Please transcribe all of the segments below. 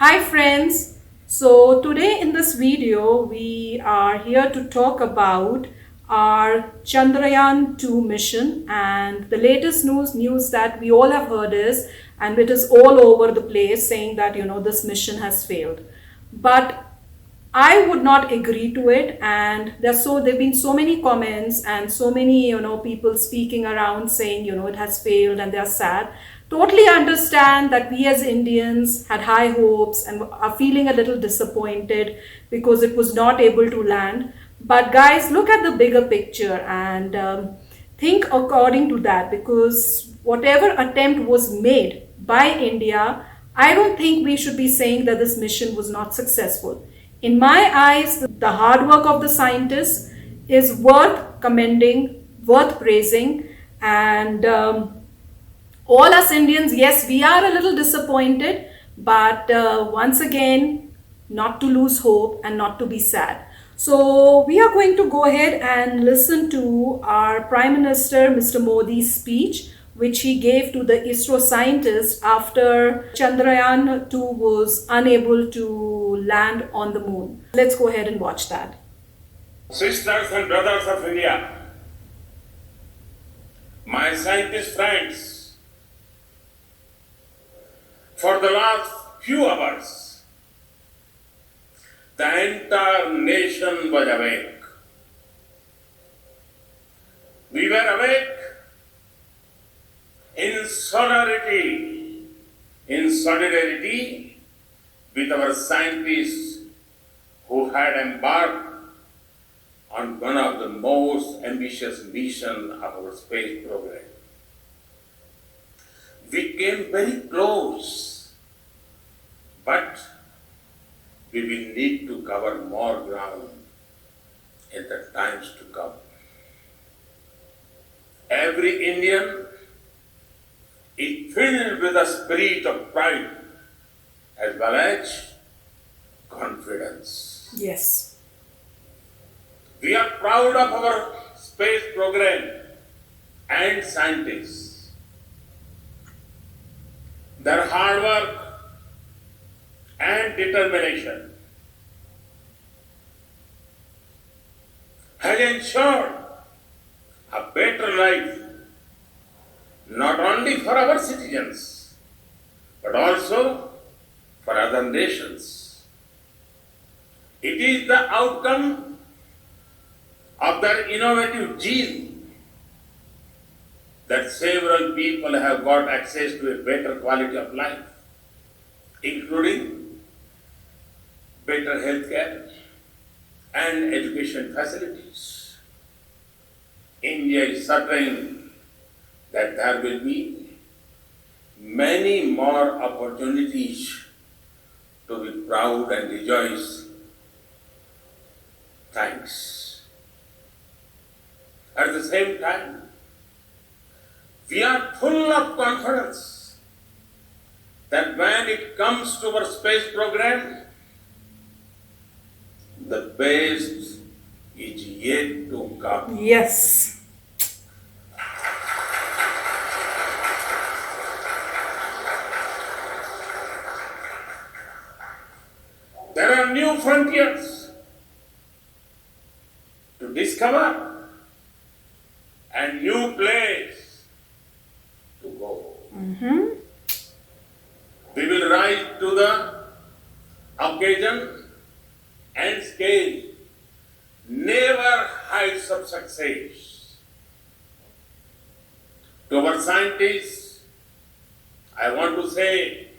Hi friends, so today in this video we are here to talk about our Chandrayaan 2 mission, and the latest news that we all have heard is, and it is all over the place, saying that this mission has failed. But I would not agree to it, and there've been so many comments and so many people speaking around saying it has failed and they're sad. Totally understand that we as Indians had high hopes and are feeling a little disappointed because it was not able to land. But guys, look at the bigger picture and think according to that, because whatever attempt was made by India, I don't think we should be saying that this mission was not successful. In my eyes, the hard work of the scientists is worth commending, worth praising, and all us Indians, yes, we are a little disappointed, but once again, not to lose hope and not to be sad. So we are going to go ahead and listen to our Prime Minister, Mr. Modi's speech, which he gave to the ISRO scientists after Chandrayaan 2 was unable to land on the moon. Let's go ahead and watch that. Sisters and brothers of India, my scientist friends, for the last few hours, the entire nation was awake. We were awake in solidarity with our scientists who had embarked on one of the most ambitious missions of our space program. We came very close, but we will need to cover more ground in the times to come. Every Indian is filled with a spirit of pride as well as confidence. Yes. We are proud of our space program and scientists. Their hard work and determination has ensured a better life not only for our citizens but also for other nations. It is the outcome of their innovative gene that several people have got access to a better quality of life, including better healthcare and education facilities. India is certain that there will be many more opportunities to be proud and rejoice. Thanks. At the same time, we are full of confidence that when it comes to our space program, the best is yet to come. Yes. There are new frontiers to discover and new place to go. We will rise to the occasion and scale never heights of success. To our scientists, I want to say,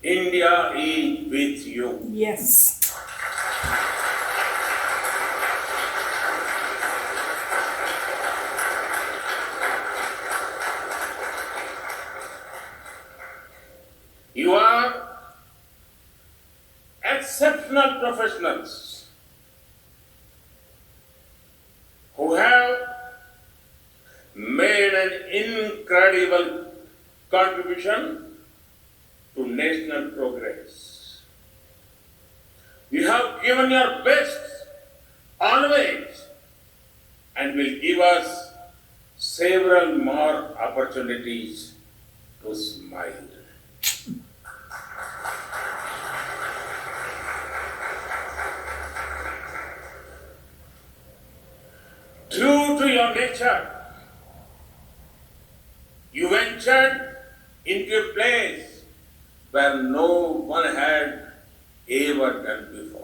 India is with you. Yes. You are exceptional professionals who have made an incredible contribution to national progress. You have given your best always and will give us several more opportunities to smile. nature. You ventured into a place where no one had ever done before.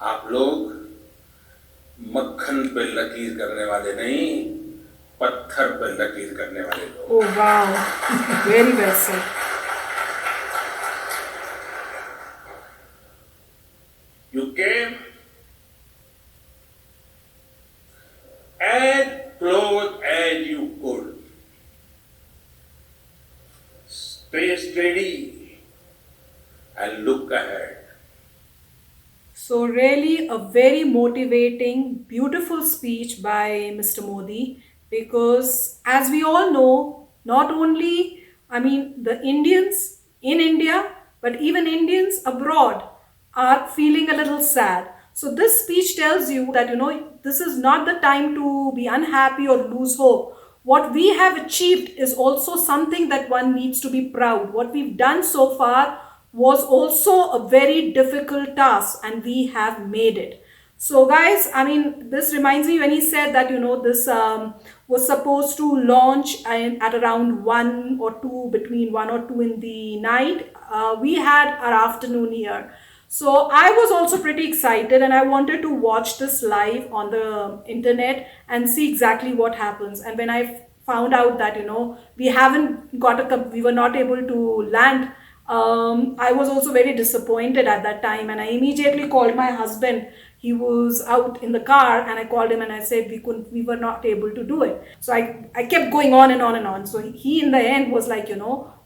आप लोग मक्खन पे लकीर करने वाले नहीं, पत्थर पे लकीर करने वाले लोग. Oh wow, very well said. You came as close as you could. Stay steady and look ahead. So really a very motivating, beautiful speech by Mr. Modi, because as we all know, not only, the Indians in India, but even Indians abroad are feeling a little sad. So this speech tells you that, this is not the time to be unhappy or lose hope. What we have achieved is also something that one needs to be proud. What we've done so far was also a very difficult task, and we have made it. So guys, this reminds me when he said that, this was supposed to launch at around 1 or 2, between 1 or 2 in the night. We had our afternoon here. So I was also pretty excited, and I wanted to watch this live on the internet and see exactly what happens. And when I found out that, we were not able to land, I was also very disappointed at that time, and I immediately called my husband. He was out in the car, and I called him and I said we were not able to do it. So I kept going on and on and on. So he in the end was like,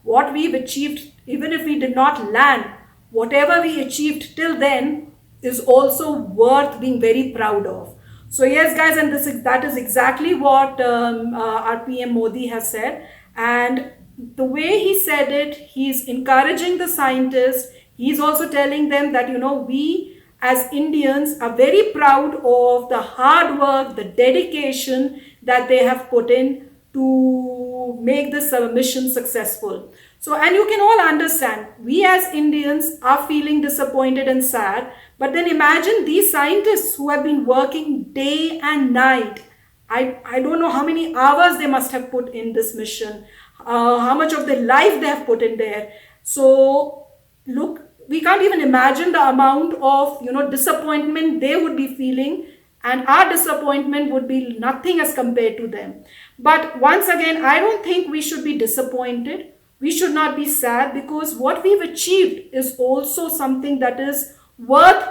what we've achieved, even if we did not land, whatever we achieved till then is also worth being very proud of. So yes, guys, and that is exactly what our PM Modi has said. And the way he said it, he's encouraging the scientists. He's also telling them that, we as Indians are very proud of the hard work, the dedication that they have put in to make this mission successful. So, and you can all understand, we as Indians are feeling disappointed and sad, but then imagine these scientists who have been working day and night. I don't know how many hours they must have put in this mission, how much of their life they have put in there. So, look, we can't even imagine the amount of, disappointment they would be feeling, and our disappointment would be nothing as compared to them. But once again, I don't think we should be disappointed. We should not be sad, because what we've achieved is also something that is worth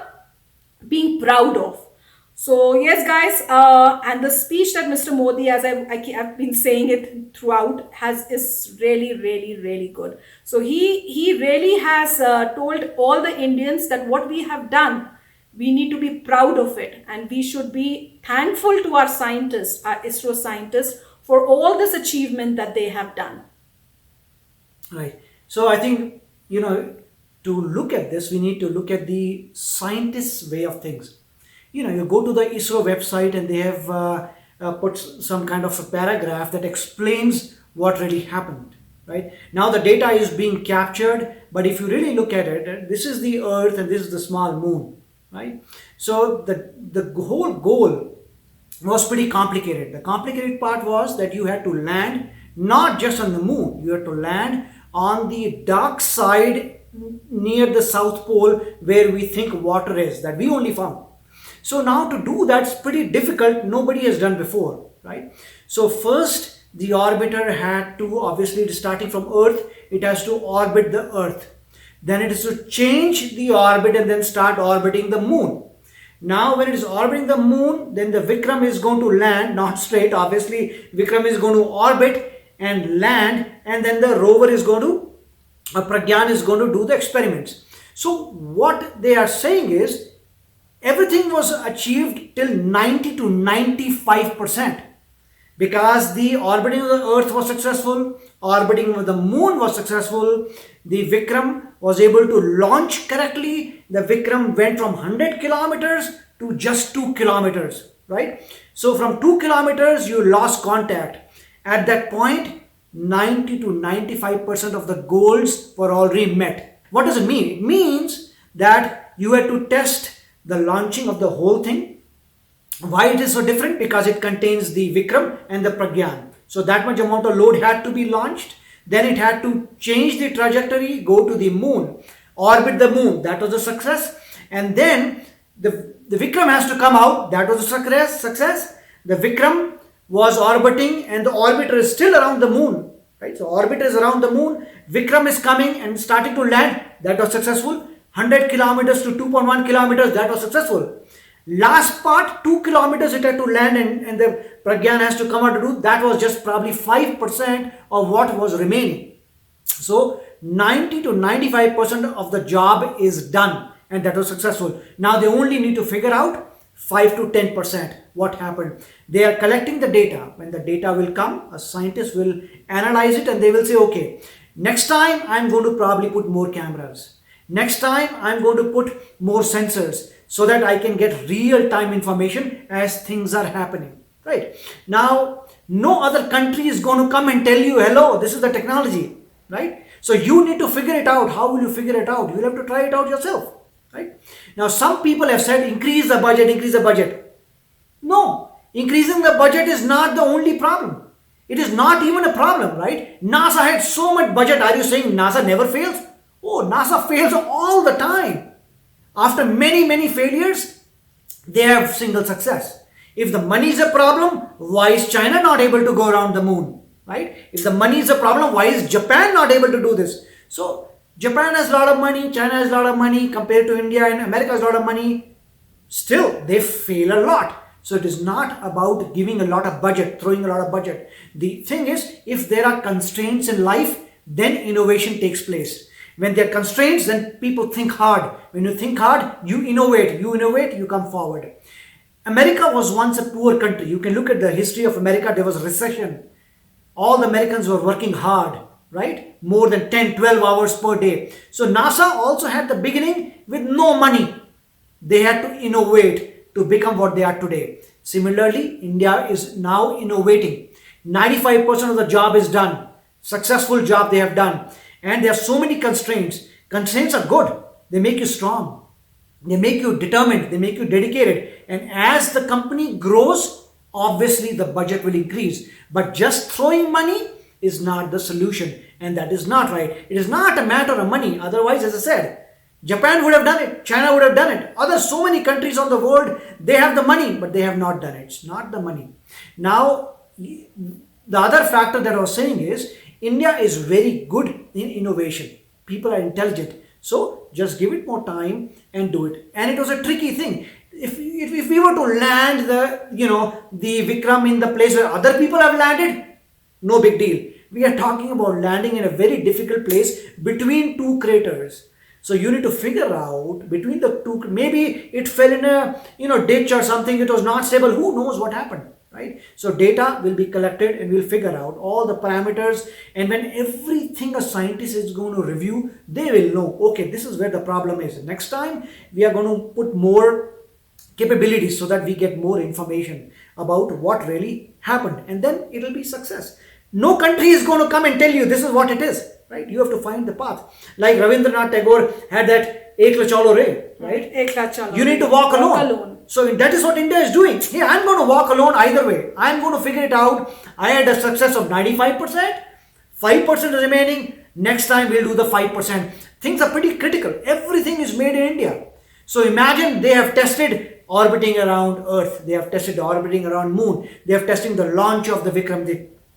being proud of. So yes, guys, and the speech that Mr. Modi, as I've been saying it throughout, is really, really, really good. So he really has told all the Indians that what we have done, we need to be proud of it, and we should be thankful to our scientists, our ISRO scientists, for all this achievement that they have done. Right. So I think, to look at this, we need to look at the scientists' way of things. You go to the ISRO website and they have put some kind of a paragraph that explains what really happened. Right. Now the data is being captured, but if you really look at it, this is the Earth and this is the small moon. Right. So the whole goal was pretty complicated. The complicated part was that you had to land not just on the moon, you had to land on the dark side near the South Pole, where we think water is, that we only found. So now to do that's pretty difficult. Nobody has done before, right? So first the orbiter had to, obviously starting from Earth, it has to orbit the Earth. Then it is to change the orbit and then start orbiting the moon. Now when it is orbiting the moon, then the Vikram is going to land, not straight, obviously Vikram is going to orbit and land, and then the rover is going to, Pragyan is going to do the experiments. So what they are saying is, everything was achieved till 90 to 95%, because the orbiting of the Earth was successful, orbiting of the moon was successful, the Vikram was able to launch correctly, the Vikram went from 100 kilometers to just 2 kilometers, right? So from 2 kilometers you lost contact. At that point, 90 to 95% of the goals were already met. What does it mean? It means that you had to test the launching of the whole thing. Why it is so different? Because it contains the Vikram and the Pragyan. So that much amount of load had to be launched. Then it had to change the trajectory, go to the moon, orbit the moon. That was a success. And then the Vikram has to come out. That was a success. The Vikram was orbiting and the orbiter is still around the moon. Right? So orbiter is around the moon. Vikram is coming and starting to land. That was successful. 100 kilometers to 2.1 kilometers. That was successful. Last part, 2 kilometers it had to land and the Pragyan has to come out to do. That was just probably 5% of what was remaining. So 90 to 95% of the job is done and that was successful. Now they only need to figure out 5 to 10% what happened. They are collecting the data. When the data will come, a scientist will analyze it and they will say, okay, next time I'm going to probably put more cameras. Next time I'm going to put more sensors so that I can get real-time information as things are happening. Right? Now, no other country is going to come and tell you, hello, this is the technology. Right? So you need to figure it out. How will you figure it out? You will have to try it out yourself. Right? Now, some people have said, increase the budget, increase the budget. No, increasing the budget is not the only problem. It is not even a problem, right? NASA had so much budget. Are you saying NASA never fails? Oh, NASA fails all the time. After many, many failures, they have single success. If the money is a problem, why is China not able to go around the moon? Right? If the money is a problem, why is Japan not able to do this? So, Japan has a lot of money, China has a lot of money compared to India, and America has a lot of money. Still, they fail a lot. So it is not about giving a lot of budget, throwing a lot of budget. The thing is, if there are constraints in life, then innovation takes place. When there are constraints, then people think hard. When you think hard, you innovate, you come forward. America was once a poor country. You can look at the history of America. There was a recession. All the Americans were working hard, right? More than 10, 12 hours per day. So NASA also had the beginning with no money. They had to innovate to become what they are today. Similarly, India is now innovating. 95% of the job is done. Successful job they have done. And there are so many constraints. Constraints are good. They make you strong. They make you determined. They make you dedicated. And as the company grows, obviously the budget will increase. But just throwing money is not the solution. And that is not right. It is not a matter of money. Otherwise, as I said, Japan would have done it. China would have done it. So many countries on the world, they have the money, but they have not done it. It's not the money. Now, the other factor that I was saying is, India is very good in innovation. People are intelligent. So just give it more time and do it. And it was a tricky thing. If we were to land the Vikram in the place where other people have landed, no big deal. We are talking about landing in a very difficult place between two craters. So you need to figure out between the two, maybe it fell in a ditch or something, it was not stable. Who knows what happened? Right? So data will be collected and we'll figure out all the parameters, and when everything a scientist is going to review, they will know, okay, this is where the problem is. Next time we are going to put more capabilities so that we get more information about what really happened, and then it will be success. No country is going to come and tell you this is what it is, right? You have to find the path. Like Rabindranath Tagore had that Ekla Chalo Re, right? Ekla Chalo. You need to walk alone. So that is what India is doing. Hey, I'm going to walk alone either way. I'm going to figure it out. I had a success of 95%, 5% remaining. Next time we'll do the 5%. Things are pretty critical. Everything is made in India. So imagine they have tested orbiting around Earth. They have tested orbiting around Moon. They have tested the launch of the Vikram.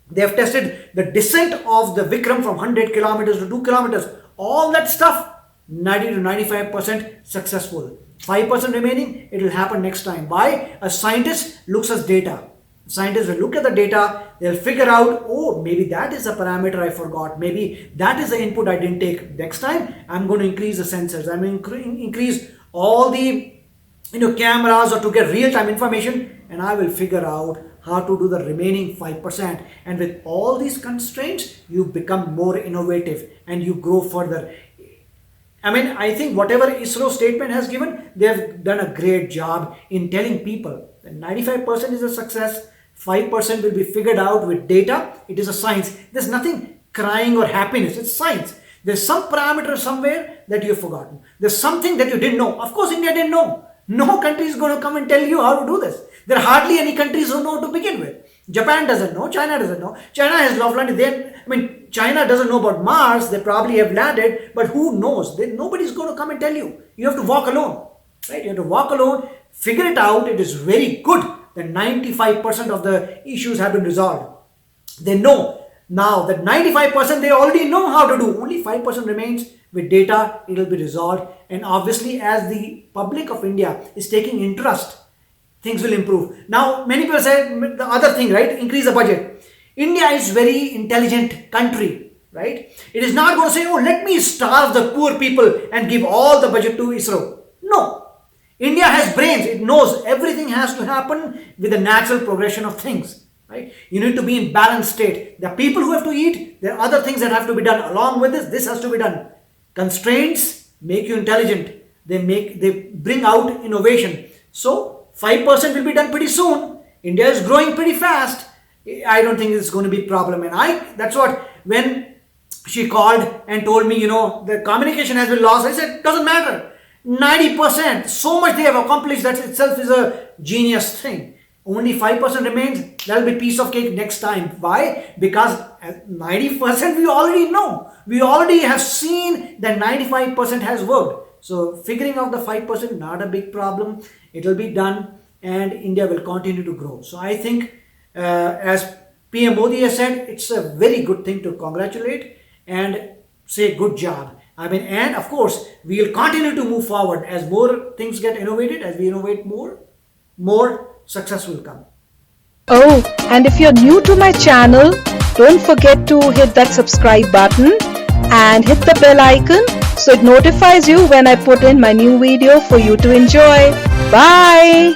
They have tested the descent of the Vikram from 100 kilometers to 2 kilometers. All that stuff, 90 to 95% successful. 5% remaining, it will happen next time. Why? A scientist looks at data. Scientists will look at the data, they'll figure out, oh, maybe that is a parameter I forgot. Maybe that is the input I didn't take. Next time, I'm going to increase the sensors. I'm going to increase all the cameras or to get real-time information, and I will figure out how to do the remaining 5%. And with all these constraints, you become more innovative and you grow further. I think whatever ISRO statement has given, they have done a great job in telling people that 95% is a success, 5% will be figured out with data. It is a science. There's nothing crying or happiness. It's science. There's some parameter somewhere that you've forgotten. There's something that you didn't know. Of course, India didn't know. No country is going to come and tell you how to do this. There are hardly any countries who know to begin with. Japan doesn't know, China doesn't know. China has landed. China doesn't know about Mars. They probably have landed, but who knows? Nobody's going to come and tell you. You have to walk alone, right? You have to walk alone, figure it out. It is very good that 95% of the issues have been resolved. They know now that 95% they already know how to do. Only 5% remains. With data, it will be resolved. And obviously, as the public of India is taking interest, things will improve. Now, many people say the other thing, right? Increase the budget. India is very intelligent country, right? It is not going to say, oh, let me starve the poor people and give all the budget to ISRO. No. India has brains. It knows everything has to happen with the natural progression of things, right? You need to be in balanced state. There are people who have to eat. There are other things that have to be done. Along with this, this has to be done. Constraints make you intelligent. They bring out innovation. So 5% will be done pretty soon. India is growing pretty fast. I don't think it's going to be a problem. And that's what, when she called and told me, the communication has been lost, I said, doesn't matter. 90%, so much they have accomplished, that itself is a genius thing. Only 5% remains. That will be piece of cake next time. Why? Because 90% we already know. We already have seen that 95% has worked. So figuring out the 5%, not a big problem. It will be done and India will continue to grow. So I think as PM Modi has said, it's a very good thing to congratulate and say good job. And of course, we will continue to move forward as more things get innovated. As we innovate more success will come. Oh, and if you're new to my channel, don't forget to hit that subscribe button and hit the bell icon so it notifies you when I put in my new video for you to enjoy. Bye!